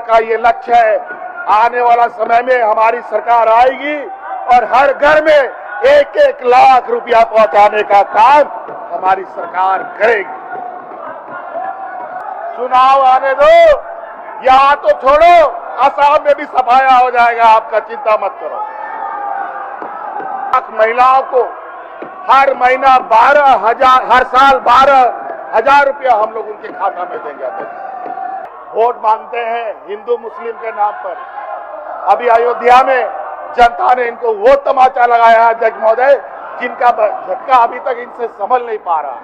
का ये लक्ष्य है। आने वाला समय में हमारी सरकार आएगी और हर घर में 1-1 लाख रुपया पहुंचाने का काम हमारी सरकार करेगी। चुनाव आने दो, यहाँ तो छोड़ो, असम में भी सफाया हो जाएगा आपका, चिंता मत करो। महिलाओं को हर महीना 12,000, हर साल 12,000 रुपया हम लोग उनके खाता में देंगे। वोट मांगते हैं हिंदू मुस्लिम के नाम पर। अभी अयोध्या में जनता ने इनको वो तमाचा लगाया है अध्यक्ष महोदय, जिनका झटका अभी तक इनसे संभल नहीं पा रहा।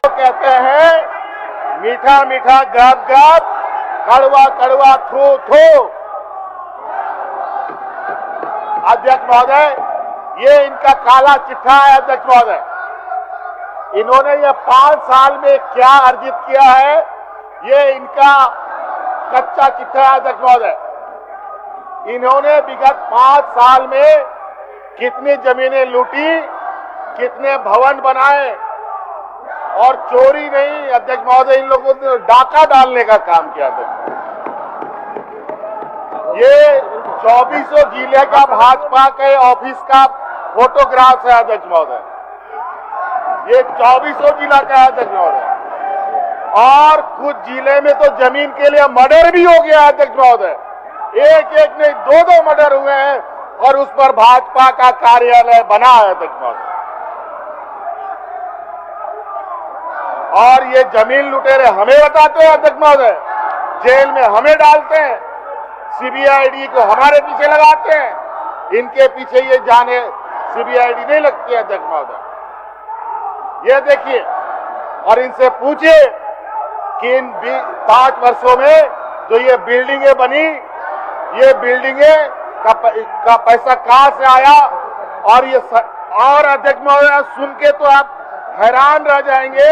तो कहते हैं मीठा मीठा गप गप, कड़वा कड़वा थू थू। अध्यक्ष महोदय, ये इनका काला चिट्ठा है। अध्यक्ष महोदय, इन्होंने ये 5 साल में क्या अर्जित किया है, ये इनका कच्चा चिट्ठा है। अध्यक्ष महोदय, इन्होंने विगत 5 साल में कितनी जमीनें लूटी, कितने भवन बनाए, और चोरी नहीं अध्यक्ष महोदय, इन लोगों ने डाका डालने का काम किया। ये 2400 जिले का भाजपा के ऑफिस का फोटोग्राफ है अध्यक्ष महोदय। ये 2400 जिला का है अध्यक्ष महोदय, और कुछ जिले में तो जमीन के लिए मर्डर भी हो गया अध्यक्ष महोदय। एक नहीं 2-2 मर्डर हुए हैं, और उस पर भाजपा का कार्यालय बना है अध्यक्ष महोदय। और ये जमीन लुटेरे हमें बताते हैं अध्यक्ष महोदय, जेल में हमें डालते हैं, सीबीआईडी को हमारे पीछे लगाते हैं। इनके पीछे ये जाने सीबीआईडी नहीं लगती है अध्यक्ष महोदय। ये देखिए, और इनसे पूछिए कि इन 5 वर्षों में जो ये बिल्डिंगें बनी, ये बिल्डिंगें का पैसा कहां से आया। और अध्यक्ष महोदय, सुन के तो आप हैरान रह जाएंगे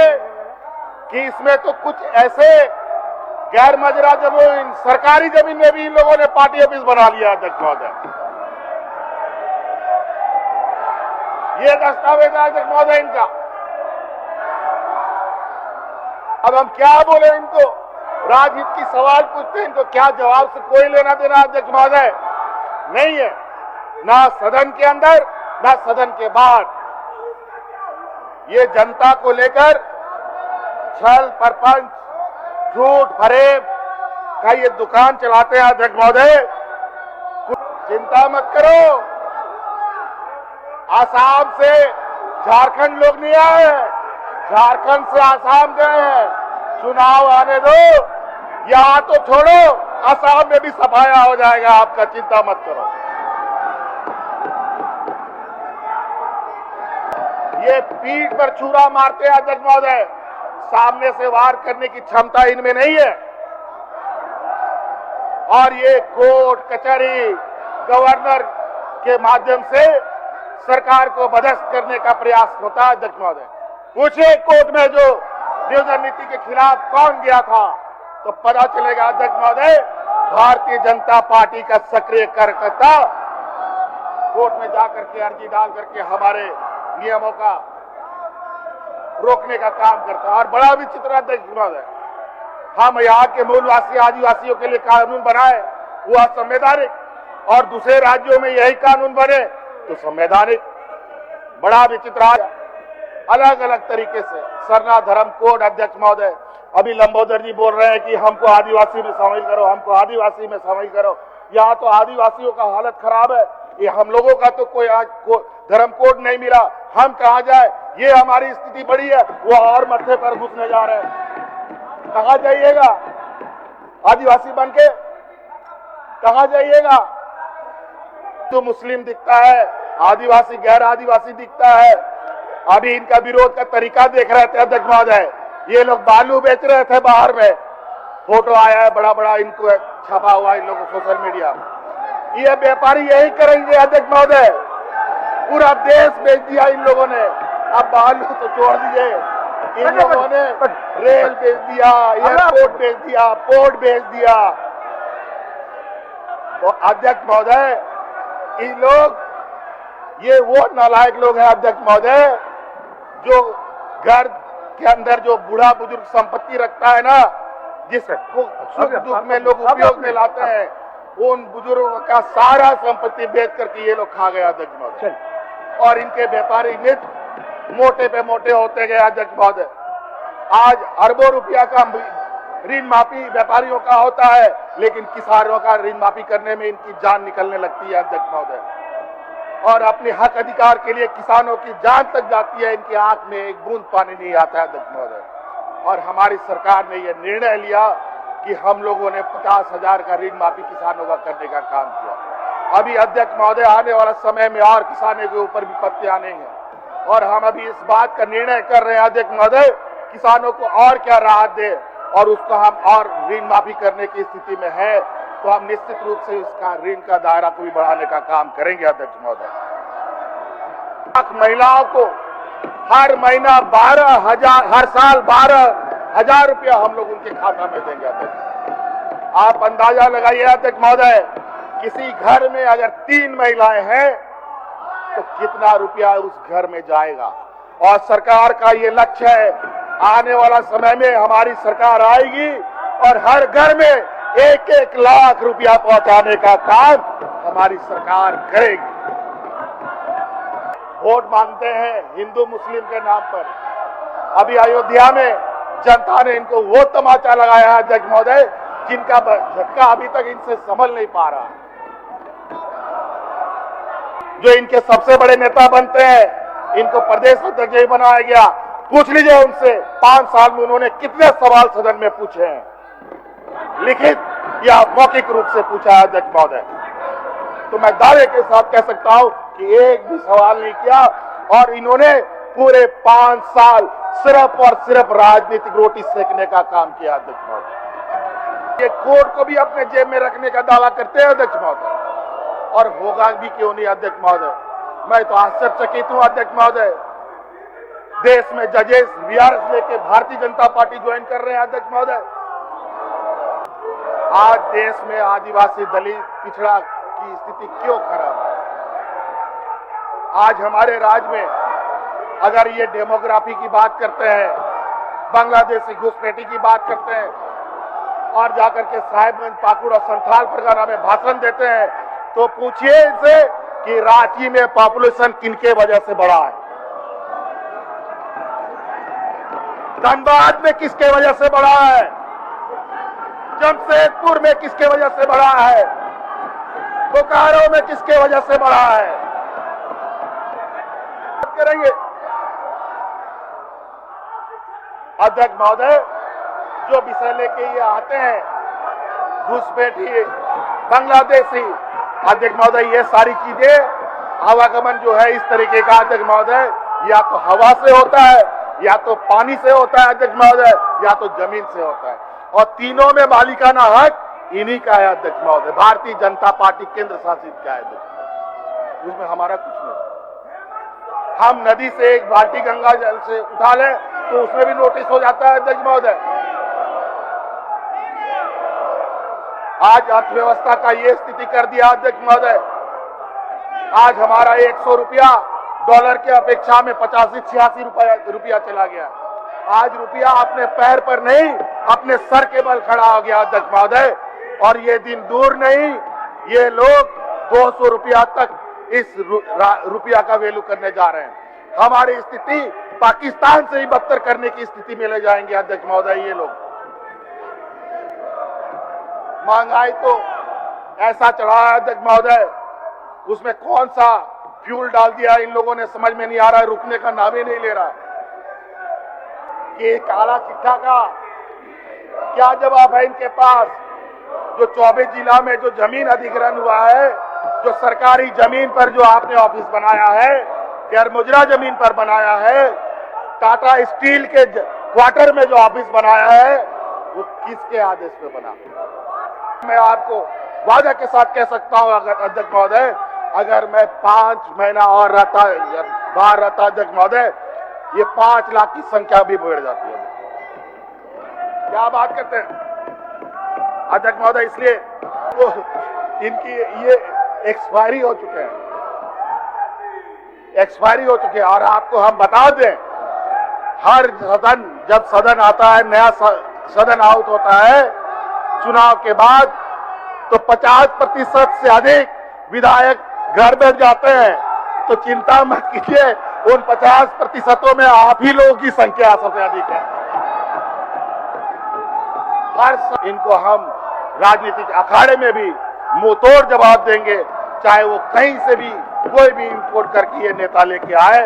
कि इसमें तो कुछ ऐसे गैर मजरा जमीन, सरकारी जमीन में भी इन लोगों ने पार्टी ऑफिस बना लिया अध्यक्ष महोदय। ये दस्तावेज है अध्यक्ष महोदय इनका। अब हम क्या बोले इनको, राजनीति की सवाल पूछते हैं, इनको क्या जवाब से कोई लेना देना अध्यक्ष महोदय नहीं है, ना सदन के अंदर ना सदन के बाहर। ये जनता को लेकर छल परपंच, झूठ फरेब का ये दुकान चलाते हैं अध्यक्ष महोदय। चिंता मत करो, आसाम से झारखंड लोग नहीं आए, झारखंड से आसाम गए हैं। चुनाव आने दो, यहाँ तो छोड़ो, आसाम में भी सफाया हो जाएगा आपका, चिंता मत करो। ये पीठ पर छुरा मारते हैं अध्यक्ष महोदय, सामने से वार करने की क्षमता इनमें नहीं है। और ये कोर्ट कचहरी गवर्नर के माध्यम से सरकार को बदस्त करने का प्रयास होता है अध्यक्ष महोदय। पूछिए कोर्ट में जो नियोजन नीति के खिलाफ कौन गया था, तो पता चलेगा अध्यक्ष महोदय, भारतीय जनता पार्टी का सक्रिय कार्यकर्ता कोर्ट में जाकर के अर्जी डाल करके हमारे नियमों का रोकने का काम करता है। और बड़ा विचित्र अध्यक्ष महोदय, हम यहाँ के मूलवासी आदिवासियों के लिए कानून बनाए, वो असंवैधानिक, और दूसरे राज्यों में यही कानून बने तो संवैधानिक। बड़ा विचित्र, अलग अलग तरीके से सरना धर्म कोड अध्यक्ष महोदय। अभी लंबोदर जी बोल रहे हैं कि हमको आदिवासी में शामिल करो, हमको आदिवासी में शामिल करो। यहाँ तो आदिवासियों का हालत खराब है, ये हम लोगों का तो कोई आज धर्म कोड नहीं मिला, हम कहाँ जाए, ये हमारी स्थिति बड़ी है, वो और मत्थे पर घुसने जा रहे हैं। कहाँ जाइएगा आदिवासी बन के, कहाँ जाइएगा। तो मुस्लिम दिखता है, आदिवासी गैर आदिवासी दिखता है। अभी इनका विरोध का तरीका देख रहे थे अध्यक्ष महोदय, ये लोग बालू बेच रहे थे बाहर में, फोटो आया है बड़ा बड़ा, इनको छपा हुआ इन लोगों सोशल मीडिया। ये व्यापारी यही करेंगे अध्यक्ष महोदय, पूरा देश बेच दिया इन लोगों ने। अब बालू तो छोड़ दीजिए, इन लोगों ने रेल बेच दिया, एयरपोर्ट बेच दिया, पोर्ट बेच दिया। अध्यक्ष महोदय, इन लोग, ये वो नालायक लोग हैं अध्यक्ष महोदय, जो घर के अंदर जो बूढ़ा बुजुर्ग संपत्ति रखता है ना, जिसको सुख दुख में लोग उपयोग में लाते हैं, उन बुजुर्गों का सारा संपत्ति बेच करके ये लोग खा गया अध्यक्ष महोदय। और इनके व्यापारी मित्र मोटे पे मोटे होते गए अध्यक्ष महोदय। आज अरबों रुपया का ऋण माफी व्यापारियों का होता है, लेकिन किसानों का ऋण माफी करने में इनकी जान निकलने लगती है अध्यक्ष महोदय। और अपने हक अधिकार के लिए किसानों की जान तक जाती है, इनकी आंख में एक बूंद पानी नहीं आता है अध्यक्ष महोदय। और हमारी सरकार ने यह निर्णय लिया कि हम लोगों ने 50,000 का ऋण माफी किसानों का करने का काम किया। अभी अध्यक्ष महोदय आने वाला समय में और किसानों के ऊपर विपत्ति आने हैं, और हम अभी इस बात का निर्णय कर रहे हैं अध्यक्ष महोदय, किसानों को और क्या राहत दे, और उसको हम और ऋण माफी करने की स्थिति में है तो हम निश्चित रूप से इसका ऋण का दायरा को भी बढ़ाने का काम करेंगे अध्यक्ष महोदय। महिलाओं को हर महीना 12,000, हर साल 12,000 रुपया हम लोग उनके खाता में देंगे अध्यक्ष। आप अंदाजा लगाइए अध्यक्ष महोदय, किसी घर में अगर 3 महिलाएं हैं तो कितना रुपया उस घर में जाएगा। और सरकार का ये लक्ष्य है, आने वाला समय में हमारी सरकार आएगी और हर घर में 1-1 लाख रुपया पहुंचाने का काम हमारी सरकार करेगी। वोट मांगते हैं हिंदू मुस्लिम के नाम पर। अभी अयोध्या में जनता ने इनको वो तमाचा लगाया है अध्यक्ष महोदय, जिनका झटका अभी तक इनसे संभल नहीं पा रहा। जो इनके सबसे बड़े नेता बनते हैं, इनको प्रदेश अध्यक्ष बनाया गया। पूछ लीजिए उनसे 5 साल में उन्होंने कितने सवाल सदन में पूछे हैं, लिखित या मौखिक रूप से पूछा है अध्यक्ष महोदय। तो मैं दावे के साथ कह सकता हूं कि एक भी सवाल नहीं किया, और इन्होंने पूरे 5 साल सिर्फ और सिर्फ राजनीतिक रोटी सेकने का काम किया अध्यक्ष महोदय। ये कोर्ट को भी अपने जेब में रखने का दावा करते हैं अध्यक्ष महोदय, और होगा भी क्यों नहीं अध्यक्ष महोदय। मैं तो आश्चर्यचकित हूं अध्यक्ष महोदय। देश में जजेस वीआरएस लेके भारतीय जनता पार्टी ज्वाइन कर रहे हैं अध्यक्ष महोदय। आज देश में आदिवासी दलित पिछड़ा की स्थिति क्यों खराब है। आज हमारे राज्य में अगर ये डेमोग्राफी की बात करते हैं, बांग्लादेशी घुसपैठी की बात करते हैं, और जाकर के साहिबगंज, पाकुड़ और संथाल परगना में भाषण देते हैं, तो पूछिए इनसे कि रांची में पॉपुलेशन किनके वजह से बढ़ा है, धनबाद में किसके वजह से बढ़ा है, जमशेदपुर में किसके वजह से बढ़ा है, बोकारो में किसके वजह से बढ़ा है। करेंगे अध्यक्ष महोदय, जो विषय लेके ये आते हैं, घुसपैठी, बांग्लादेशी, अध्यक्ष महोदय ये सारी चीजें आवागमन जो है इस तरीके का अध्यक्ष महोदय, या तो हवा से होता है, या तो पानी से होता है अध्यक्ष महोदय, या तो जमीन से होता है, और तीनों में मालिकाना हक इन्हीं का है अध्यक्ष महोदय। भारतीय जनता पार्टी केंद्र शासित का है अध्यक्ष, उसमें हमारा कुछ नहीं। हम नदी से एक बाल्टी गंगा जल से उठा लें तो उसमें भी नोटिस हो जाता है अध्यक्ष महोदय। आज अर्थव्यवस्था का ये स्थिति कर दिया अध्यक्ष महोदय। आज हमारा 100 रुपया डॉलर के अपेक्षा में 85-86 रुपया चला गया। आज रुपया अपने पैर पर नहीं, अपने सर के बल खड़ा हो गया अध्यक्ष महोदय। और ये दिन दूर नहीं, ये लोग 200 रुपया तक इस रुपया का वैल्यू करने जा रहे हैं। हमारी स्थिति पाकिस्तान से ही बदतर करने की स्थिति में ले जाएंगे अध्यक्ष महोदय ये लोग। महंगाई तो ऐसा चढ़ा है अध्यक्ष महोदय, उसमें कौन सा फ्यूल डाल दिया इन लोगों ने समझ में नहीं आ रहा है, रुकने का नाम ही नहीं ले रहा। ये काला चिट्ठा का क्या जवाब है इनके पास? जो 24 जिला में जो जमीन अधिग्रहण हुआ है, जो सरकारी जमीन पर जो आपने ऑफिस बनाया है, गैर मुजरा जमीन पर बनाया है, टाटा स्टील के क्वार्टर में जो ऑफिस बनाया है, वो किसके आदेश पे बना? मैं आपको वादा के साथ कह सकता हूं अध्यक्ष महोदय, अगर मैं 5 महीना और बाहर रहता अध्यक्ष महोदय, ये 5 लाख की संख्या भी बढ़ जाती है। क्या बात करते हैं अध्यक्ष महोदय, इसलिए वो इनकी ये एक्सपायरी हो चुके हैं, एक्सपायरी हो चुके हैं। और आपको हम बता दें हर सदन, जब सदन आता है, नया सदन आउट होता है चुनाव के बाद, तो 50% से अधिक विधायक घर बैठ जाते हैं। तो चिंता मत कीजिए, उन 50% में आप ही लोगों की संख्या सबसे अधिक है। हर इनको हम राजनीतिक अखाड़े में भी मुंह तोड़ जवाब देंगे, चाहे वो कहीं से भी कोई भी इंपोर्ट करके ये नेता लेके आए,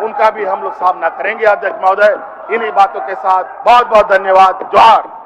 उनका भी हम लोग सामना करेंगे। अध्यक्ष महोदय, इन्हीं बातों के साथ बहुत बहुत धन्यवाद। जोहार।